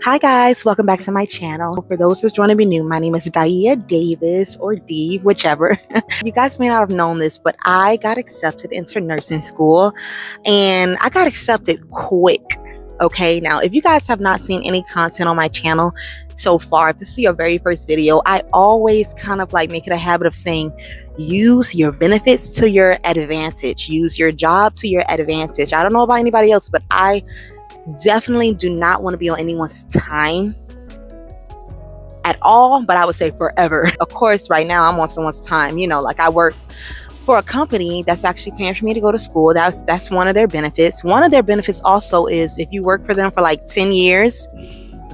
Hi guys, welcome back to my channel. For those who's joining me new, my name is Dia Davis or D, whichever. You guys may not have known this, but I got accepted into nursing school and I got accepted quick. Okay, now if you guys have not seen any content on my channel so far, if this is your very first video, I always kind of like make it a habit of saying use your benefits to your advantage, use your job to your advantage. I don't know about anybody else, but I definitely do not want to be on anyone's time at all, but I would say forever. Of course, right now I'm on someone's time, like I work for a company that's actually paying for me to go to school. That's one of their benefits. One of their benefits also is if you work for them for like 10 years,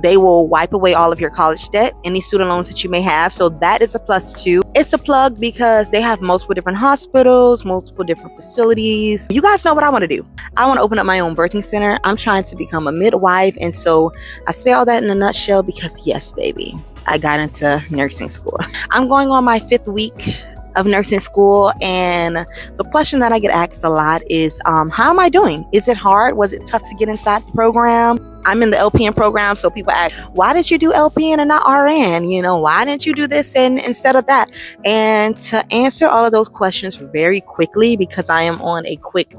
they will wipe away all of your college debt, any student loans that you may have. So that is a plus too. It's a plug because they have multiple different hospitals, multiple different facilities. You guys know what I want to do. I want to open up my own birthing center. I'm trying to become a midwife. And so I say all that in a nutshell because yes, baby, I got into nursing school. I'm going on my 5th week of nursing school, and the question that I get asked a lot is how am I doing? Is it hard? Was it tough to get inside the program? I'm in the LPN program, so people ask, why did you do LPN and not RN? Why didn't you do this instead of that? And to answer all of those questions very quickly, because I am on a quick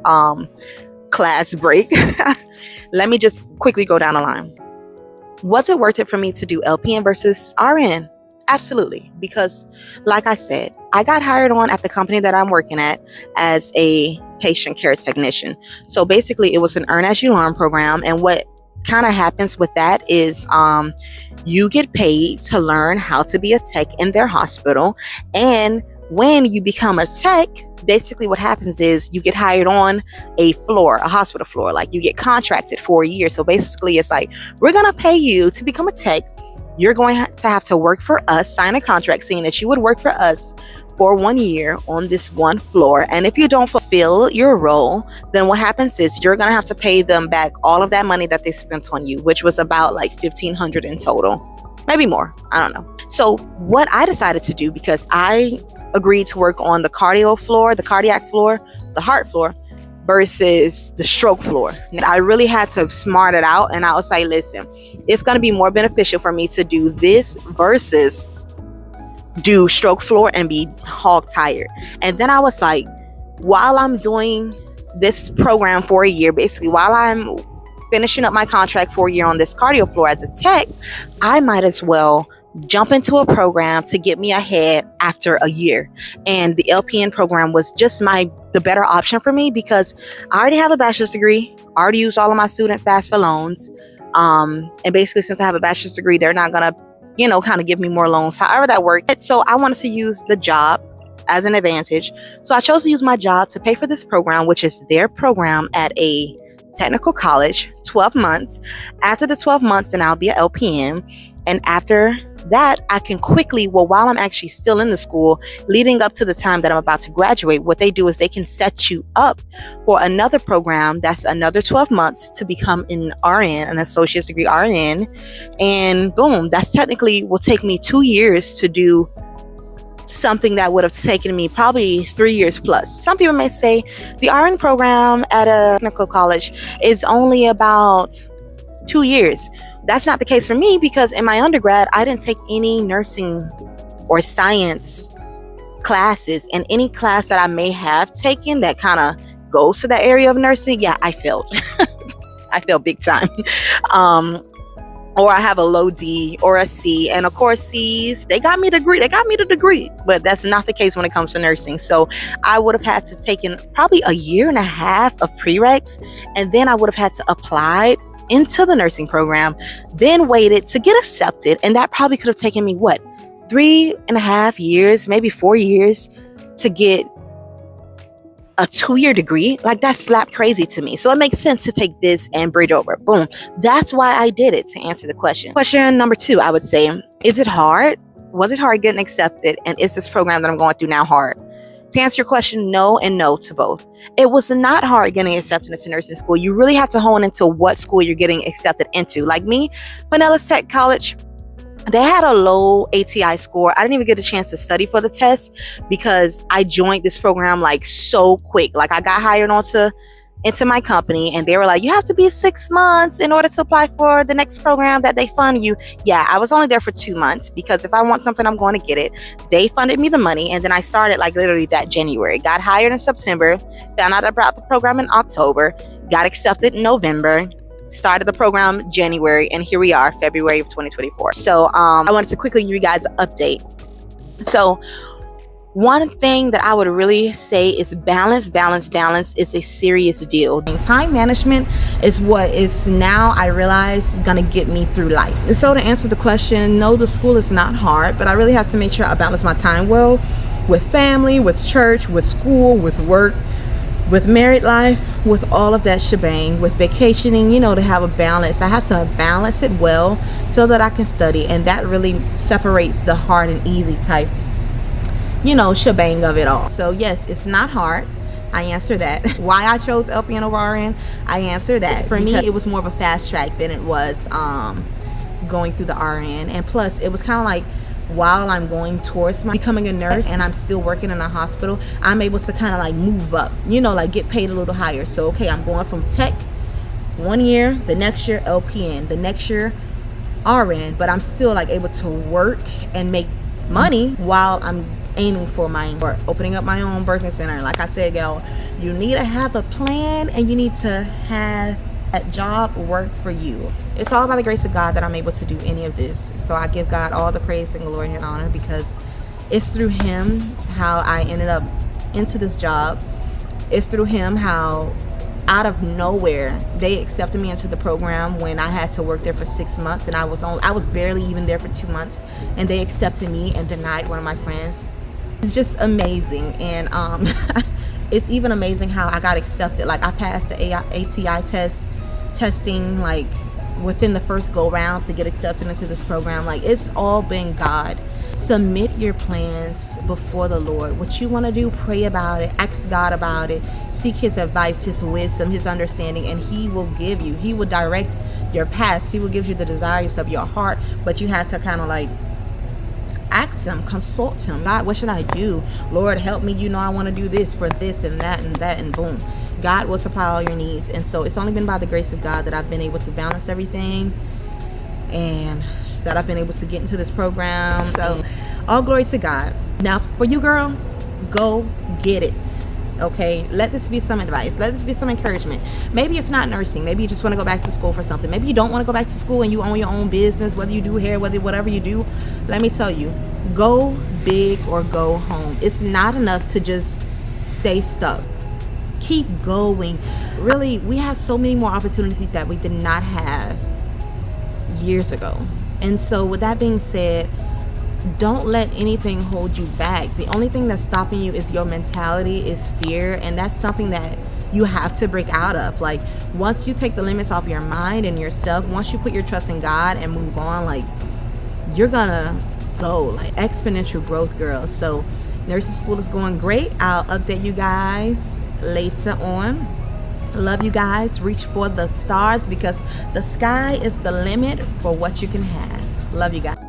class break, let me just quickly go down the line. Was it worth it for me to do LPN versus RN? Absolutely, because like I said, I got hired on at the company that I'm working at as a patient care technician. So basically it was an earn as you learn program, and what kind of happens with that is you get paid to learn how to be a tech in their hospital, and when you become a tech, basically what happens is you get hired on a hospital floor, like you get contracted for a year. So basically it's like, we're gonna pay you to become a tech. You're going to have to work for us, sign a contract saying that you would work for us for 1 year on this one floor. And if you don't fulfill your role, then what happens is you're going to have to pay them back all of that money that they spent on you, which was about like $1,500 in total, maybe more. I don't know. So what I decided to do, because I agreed to work on the cardiac floor, the heart floor, versus the stroke floor. And I really had to smart it out, and I was like, listen, it's going to be more beneficial for me to do this versus do stroke floor and be hog tired. And then I was like, while I'm doing this program for a year, basically while I'm finishing up my contract for a year on this cardio floor as a tech, I might as well jump into a program to get me ahead after a year. And the LPN program was just the better option for me, because I already have a bachelor's degree, already used all of my student FAFSA loans. And basically, since I have a bachelor's degree, they're not gonna, kind of give me more loans, however that worked. So I wanted to use the job as an advantage. So I chose to use my job to pay for this program, which is their program at a technical college, 12 months. After the 12 months, then I'll be an LPN. And after that, I can quickly, while I'm actually still in the school, leading up to the time that I'm about to graduate, what they do is they can set you up for another program that's another 12 months to become an RN, an associate's degree RN. And boom, that's technically will take me 2 years to do something that would have taken me probably 3 years plus. Some people may say the RN program at a technical college is only about 2 years. That's not the case for me, because in my undergrad, I didn't take any nursing or science classes, and any class that I may have taken that kind of goes to that area of nursing, yeah, I failed. I failed big time. Or I have a low D or a C, and of course C's, they got me the degree, but that's not the case when it comes to nursing. So I would have had to taken probably a year and a half of prereqs, and then I would have had to apply into the nursing program, then waited to get accepted, and that probably could have taken me 3.5 years, maybe 4 years to get a 2-year degree. Like, that's slap crazy to me. So it makes sense to take this and bridge over. Boom. That's why I did it, to answer the question. Question number 2, I would say, is it hard? Was it hard getting accepted? And is this program that I'm going through now hard? To answer your question, no and no to both. It was not hard getting accepted into nursing school. You really have to hone into what school you're getting accepted into. Like me, Pinellas Tech College, they had a low ATI score. I didn't even get a chance to study for the test because I joined this program like so quick. Like I got hired onto into my company, and they were like, you have to be 6 months in order to apply for the next program that they fund you. Yeah, I was only there for 2 months because if I want something, I'm going to get it. They funded me the money, and then I started like literally that January. Got hired in September, found out about the program in October, got accepted in November, started the program January, and here we are, February of 2024. So I wanted to quickly give you guys an update. So one thing that I would really say is balance is a serious deal. Time management is what is now I realize is going to get me through life. And so to answer the question, no, the school is not hard, but I really have to make sure I balance my time well with family, with church, with school, with work, with married life, with all of that shebang, with vacationing, to have a balance. I have to balance it well so that I can study, and that really separates the hard and easy type shebang of it all. So yes, it's not hard. I answer that. Why I chose LPN over RN, I answer that. For me, it was more of a fast track than it was going through the RN. And plus, it was kind of like while I'm going towards becoming a nurse and I'm still working in a hospital, I'm able to kind of like move up, like get paid a little higher. So, okay, I'm going from tech 1 year, the next year LPN, the next year RN, but I'm still like able to work and make money while I'm aiming for opening up my own birthing center. Like I said, y'all, you need to have a plan, and you need to have that job work for you. It's all by the grace of God that I'm able to do any of this. So I give God all the praise and glory and honor, because it's through him how I ended up into this job. It's through him how out of nowhere they accepted me into the program when I had to work there for 6 months, and I was barely even there for 2 months, and they accepted me and denied one of my friends. It's just amazing. And it's even amazing how I got accepted. Like, I passed the ATI testing like within the first go round to get accepted into this program. Like, it's all been God. Submit your plans before the Lord. What you want to do, pray about it, ask God about it, seek his advice, his wisdom, his understanding, and he will give you. He will direct your path. He will give you the desires of your heart, but you have to kind of like ask him, consult him. God, what should I do? Lord, help me. I want to do this for this and that, and boom. God will supply all your needs. And so it's only been by the grace of God that I've been able to balance everything, and that I've been able to get into this program. So all glory to God. Now for you, girl, go get it. Okay, let this be some advice. Let this be some encouragement. Maybe it's not nursing. Maybe you just want to go back to school for something. Maybe you don't want to go back to school and you own your own business, whether you do hair, whatever you do. Let me tell you, go big or go home. It's not enough to just stay stuck. Keep going. Really, we have so many more opportunities that we did not have years ago. And so with that being said, don't let anything hold you back. The only thing that's stopping you is your mentality, is fear, and that's something that you have to break out of. Like, once you take the limits off your mind and yourself, once you put your trust in God and move on, like, you're gonna go like exponential growth, girl. So nursing school is going great. I'll update you guys later on. Love you guys. Reach for the stars, because the sky is the limit for what you can have. Love you guys.